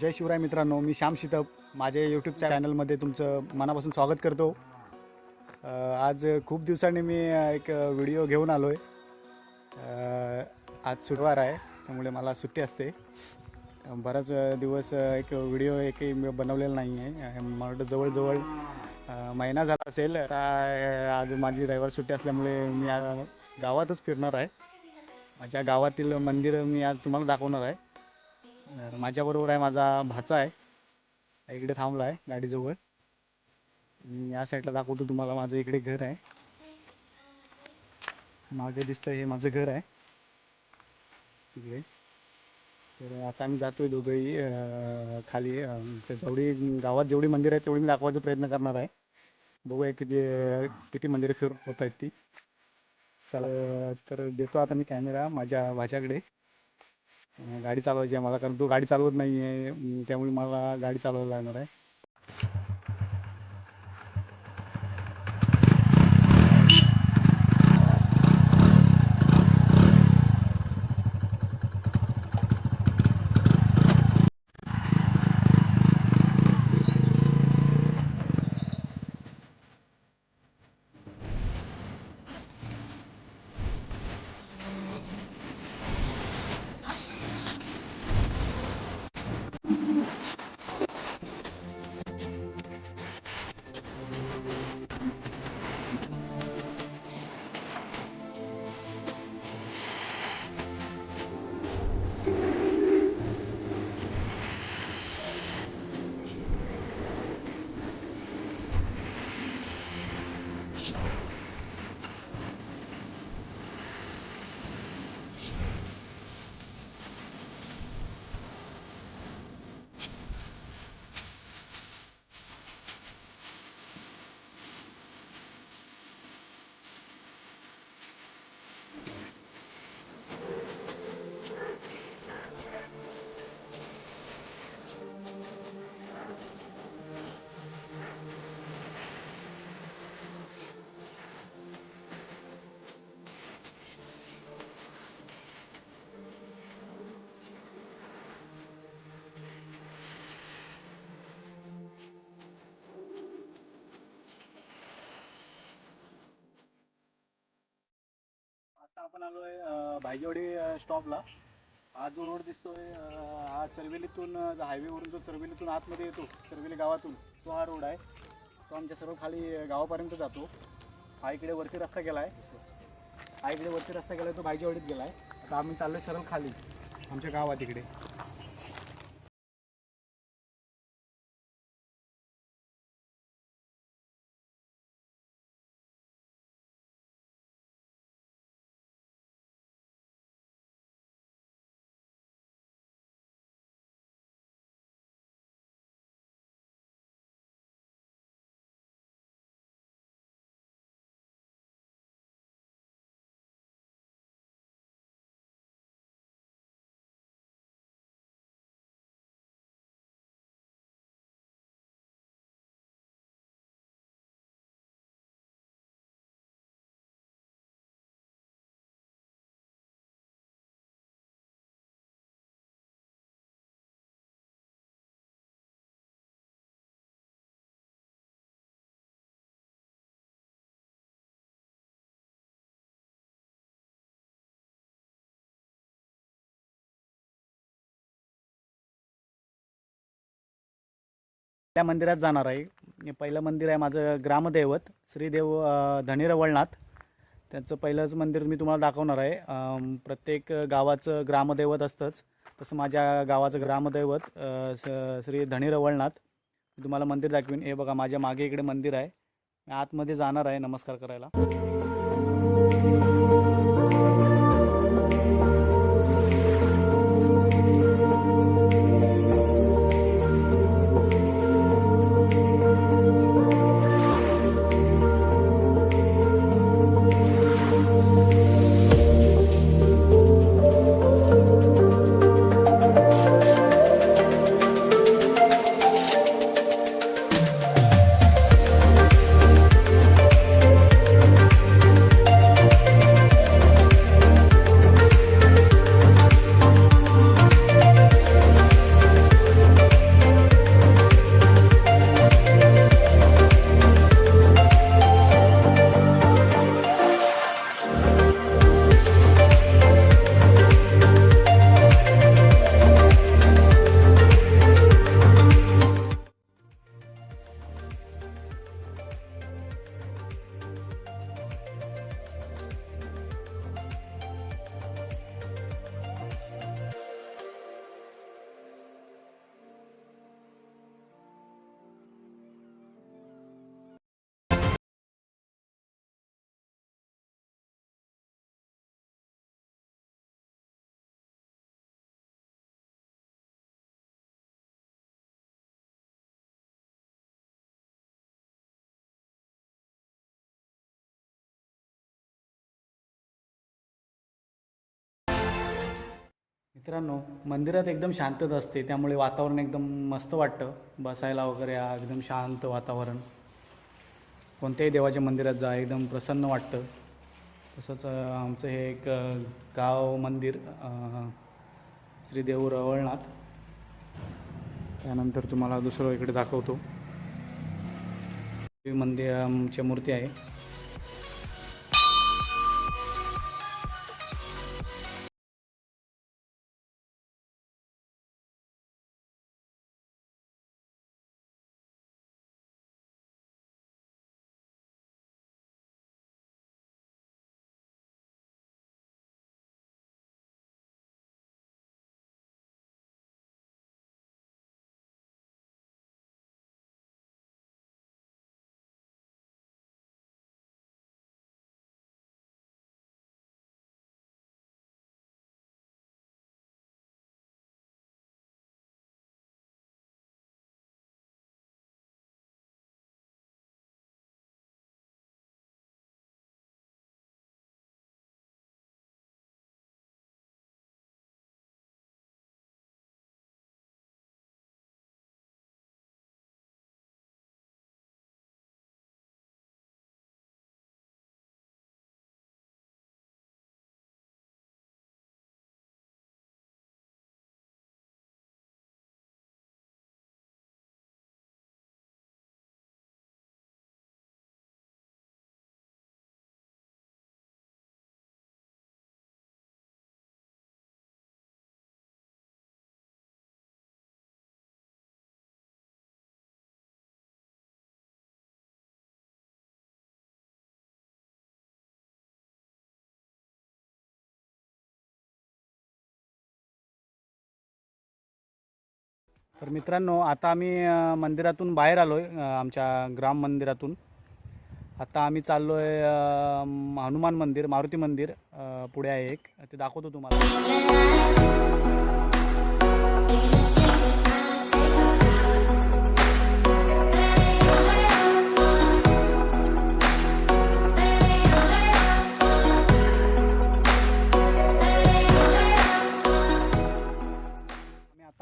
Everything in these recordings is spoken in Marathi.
जय शिवराय मित्रांनो, मी श्याम शितप माझ्या यूट्यूब चॅनलमध्ये तुमचं मनापासून स्वागत करतो। आज खूप दिवसांनी मी एक व्हिडिओ घेऊन आलो आहे। आज शुक्रवार आहे, त्यामुळे मला सुट्टी असते। बराच दिवस एक व्हिडिओ एकही बनवलेला नाही आहे। मला जवळजवळ महिना झाला असेल। आज माझी रविवार सुट्टी असल्यामुळे मी गावातच फिरणार आहे। माझ्या गावातील मंदिर मी आज तुम्हाला दाखवणार आहे। माझ्याबरोबर आहे माझा भाचा आहे, इकडे थांबला आहे गाडीजवळ। मी या साईडला दाखवतो तुम्हाला। माझं इकडे घर आहे, मागे दिसतं हे माझं घर आहे तिकडे। तर आता आम्ही जातोय दोघंही खाली। जेवढी गावात जेवढी मंदिर आहेत तेवढी मी दाखवायचा प्रयत्न करणार आहे। बघूया किती मंदिरं फिरून होत आहेत ती। चला तर देतो आता मी कॅमेरा माझ्या भाच्याकडे। गाडी चालवायची आहे मला, कारण तो गाडी चालवत नाही आहे, त्यामुळे मला गाडी चालवायला लागणार आहे। आता आपण आलोय भायजवडी स्टॉपला। हा जो रोड दिसतोय हा चरवेलीतून हायवेवरून जो चरवेलीतून आतमध्ये येतो, चरवेली गावातून, तो हा रोड आहे। तो आमच्या सर्व खाली गावापर्यंत जातो। हा इकडे वरती रस्ता गेला आहे, तो भायजवडीत गेला आहे। आता आम्ही चाललोय सरळ खाली आमच्या गावात इकडे। त्या मंदिरात जाणार आहे। पहिलं मंदिर आहे माझं ग्रामदैवत श्रीदेव धनीर वळनाथ। त्यांचं पहिलंच मंदिर मी तुम्हाला दाखवणार आहे। प्रत्येक गावाचं ग्रामदैवत असतंच, तसं माझ्या गावाचं ग्रामदैवत श्री धनीर वळनाथ तुम्हाला मंदिर दाखवीन। हे बघा माझ्या मागे इकडे मंदिर आहे, मी आतमध्ये जाणार आहे नमस्कार करायला। मित्रांनो, मंदिरात एकदम शांतता असते, त्यामुळे वातावरण एकदम मस्त वाटतं बसायला वगैरे. एकदम शांत वातावरण. कोणत्याही देवाच्या मंदिरात जा, एकदम प्रसन्न वाटतं. तसंच आमचं हे एक गाव मंदिर, श्री देऊळ रवळनाथ. त्यानंतर तुम्हाला दुसरं इकडे दाखवतो. मंदिर आमच्या मूर्ती आहे. तर मित्रांनो, आता आम्ही मंदिरातून बाहेर आलो आहे, आमच्या ग्राम मंदिरातून. आता आम्ही चाललो आहे हनुमान मंदिर, मारुती मंदिर पुढे आहे एक, ते दाखवतो तुम्हाला.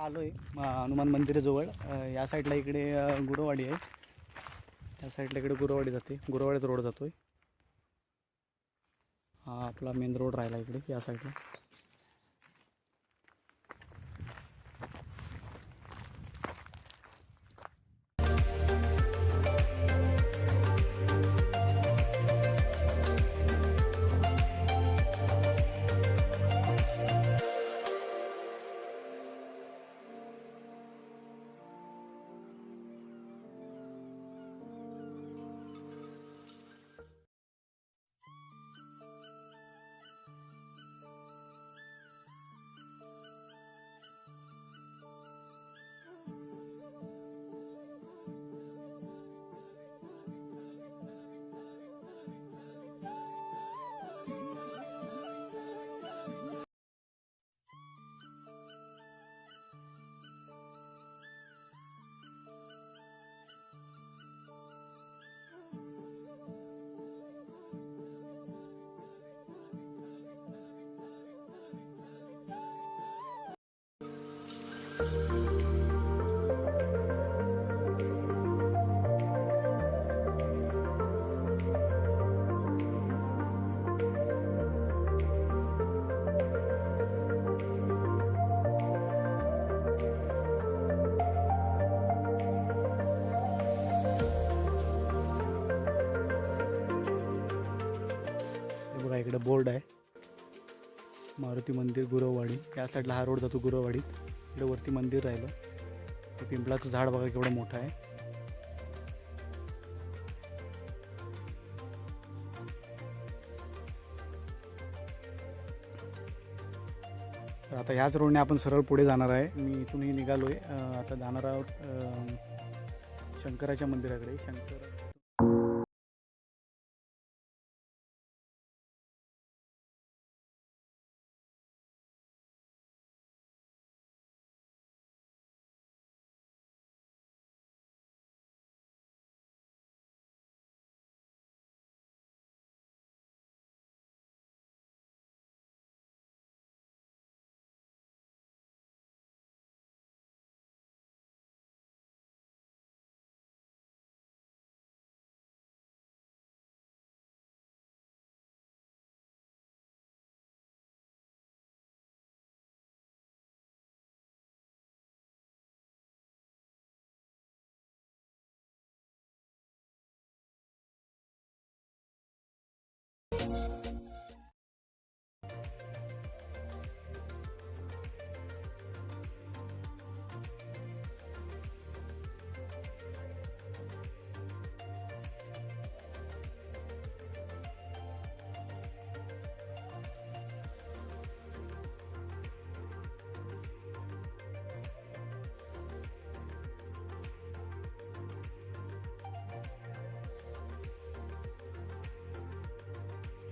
आलो आहे हनुमान मंदिराजवळ. या साईडला इकडे गुरवाडी आहे, त्या साईडला इकडे गुरवाडी जाते, गुरवाडीत रोड जातो आहे. हा आपला मेन रोड राहिला इकडे या साईडला. बघा इकडे बोर्ड आहे, मारुती मंदिर गुरववाडी. या साईडला हा रोड जातो गुरववाडीत. इकडे वरती मंदिर राहिलं. ते पिंपळाचं झाड बघा केवढं मोठं आहे. तर आता ह्याच रोडने आपण सरळ पुढे जाणार आहे. मी इथूनही निघालो आहे. आता जाणार आहोत शंकराच्या मंदिराकडे. शंकर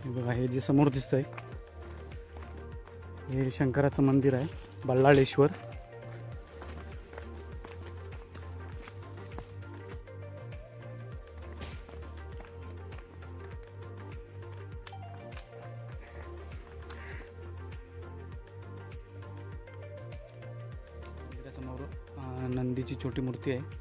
हे बघा, हे जे समोर दिसतंय हे शंकराचं मंदिर आहे, बल्लाळेश्वर. मंदिरासमोर नंदीची छोटी मूर्ती आहे.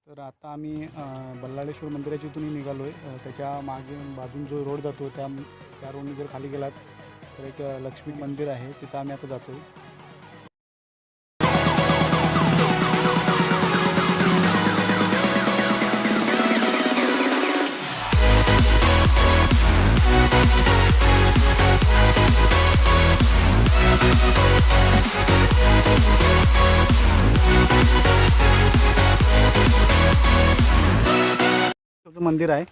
तर आता आम्ही बल्लाळेश्वर मंदिराच्या इथूनही निघालो आहे. त्याच्या मागे बाजून जो रोड जातो त्या रोडने जर खाली गेलात तर एक लक्ष्मी मंदिर आहे, तिथं आम्ही आता जातो. मंदिर आहे,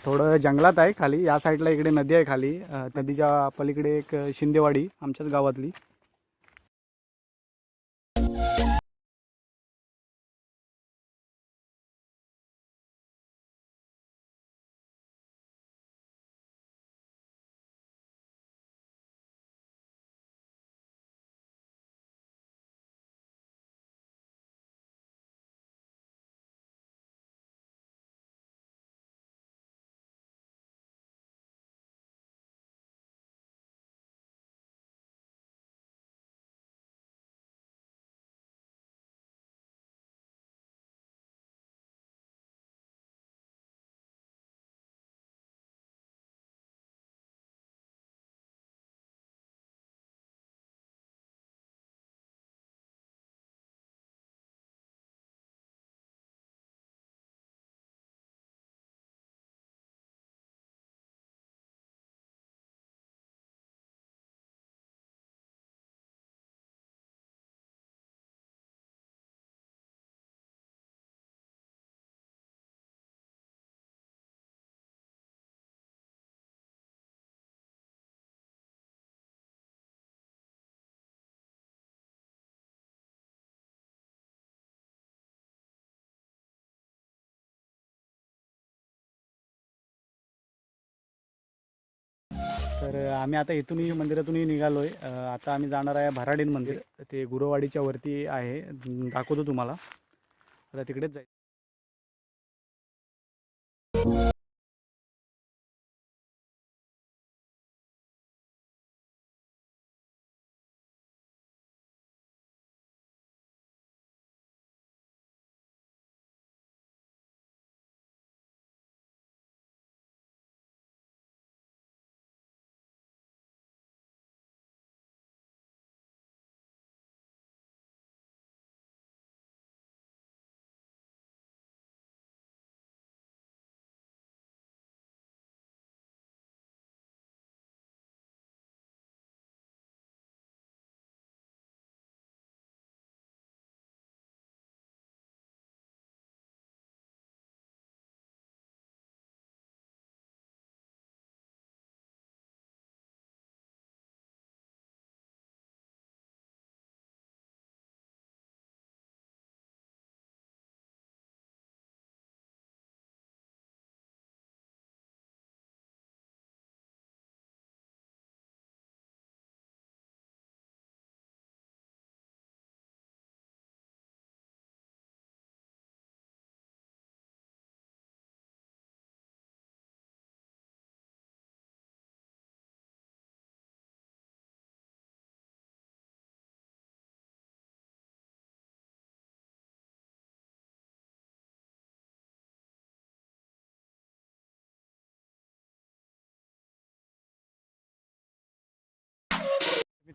थोडं जंगलात आहे खाली. या साईडला इकडे नदी आहे खाली. नदीच्या पलीकडे एक शिंदेवाडी आमच्याच गावातली. तर आम्ही आता इथूनही मंदिरातूनही निघालो आहे. आता आम्ही जाणार आहे भराडीन मंदिर. ते गुरुवाडीच्या वरती आहे, दाखवतो तुम्हाला. आता तिकडेच जायचं.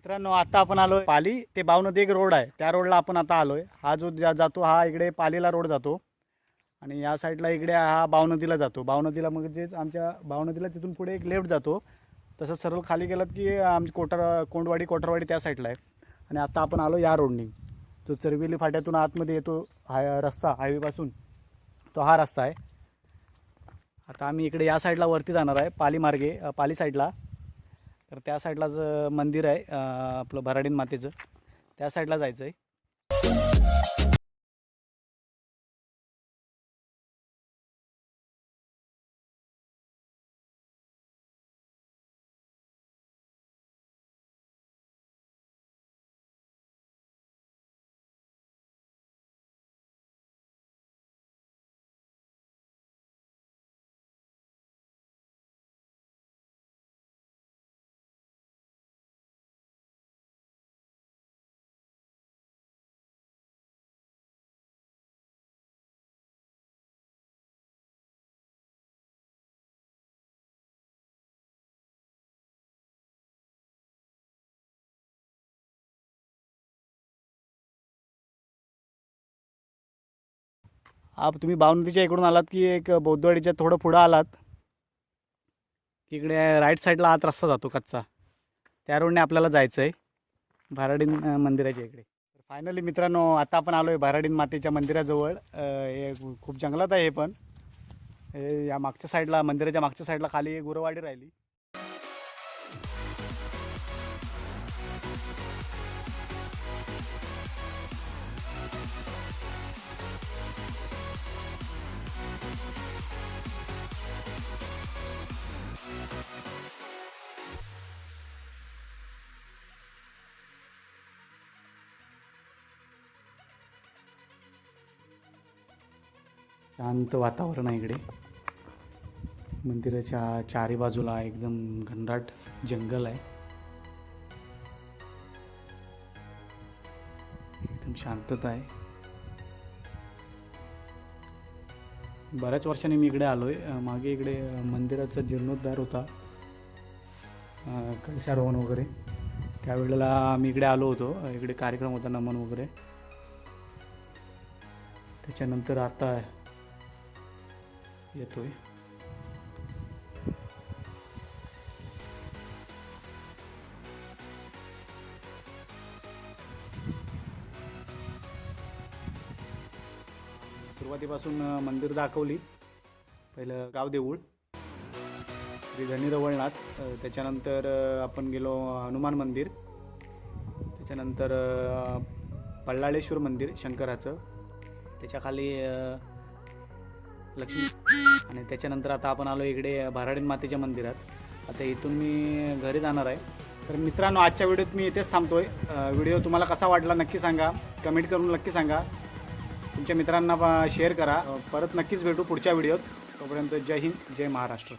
मित्रांनो आता आपण आलोय पाली ते बावनदी एक रोड आहे, त्या रोडला आपण आता आलोय. हा जो जातो हा इकडे पालीला रोड जातो आणि या साईडला इकडे हा बावनदीला जातो. बावनदीला म्हणजेच आमच्या बावनदीला तिथून पुढे एक लेफ्ट जातो. तसं सरळ खाली गेलात की आमची कोंडवाडी कोटरवाडी त्या साईडला आहे. आणि आता आपण आलो या रोडनी, जो चरबिली फाट्यातून आतमध्ये येतो हा रस्ता हायवेपासून, तो हा रस्ता आहे. आता आम्ही इकडे या साईडला वरती जाणार आहे पाली मार्गे, पाली साईडला. तर त्या साईडलाच मंदिर आहे आपलं भराडीन मातेचं, त्या साईडला जायचं आहे. आप तुम्ही बावनदीच्या इकडून आलात की एक बौद्धवाडीच्या थोडं पुढं आलात की इकडे राईट साईडला आत रस्ता जातो कच्चा, त्या रोडने आपल्याला जायचं आहे भराडीन मंदिराच्या इकडे. तर फायनली मित्रांनो आता आपण आलो आहे भराडीन मातेच्या मंदिराजवळ. हे खूप जंगलात आहे हे पण. हे या मागच्या साईडला, मंदिराच्या मागच्या साईडला खाली गुरवाडी राहिली. शांत वातावरण आहे इकडे. मंदिराच्या चारी बाजूला एकदम घनदाट जंगल आहे. एकदम शांतता आहे. बऱ्याच वर्षांनी मी इकडे आलोय. मागे इकडे मंदिराचा जीर्णोद्धार होता, कळशारोहण वगैरे, त्यावेळेला मी इकडे आलो होतो. इकडे कार्यक्रम होता, नमन वगैरे. त्याच्यानंतर आता येतोय. सुरुवातीपासून मंदिर दाखवली. पहिलं गाव देऊळ, श्री धनी रवळनाथ, त्याच्यानंतर आपण गेलो हनुमान मंदिर, त्याच्यानंतर पल्लाळेश्वर मंदिर शंकराचं, त्याच्याखाली लक्ष्मी, आणि त्याच्यानंतर आता आपण आलो इकडे भराडीन मातेच्या मंदिरात. आता इथून मी घरी जाणार आहे. तर मित्रांनो आजच्या व्हिडिओत मी इथेच थांबतोय. व्हिडिओ तुम्हाला कसा वाटला नक्की सांगा, कमेंट करून नक्की सांगा, तुमच्या मित्रांना शेअर करा. परत नक्कीच भेटू पुढच्या व्हिडिओत. तोपर्यंत जय हिंद, जय महाराष्ट्र.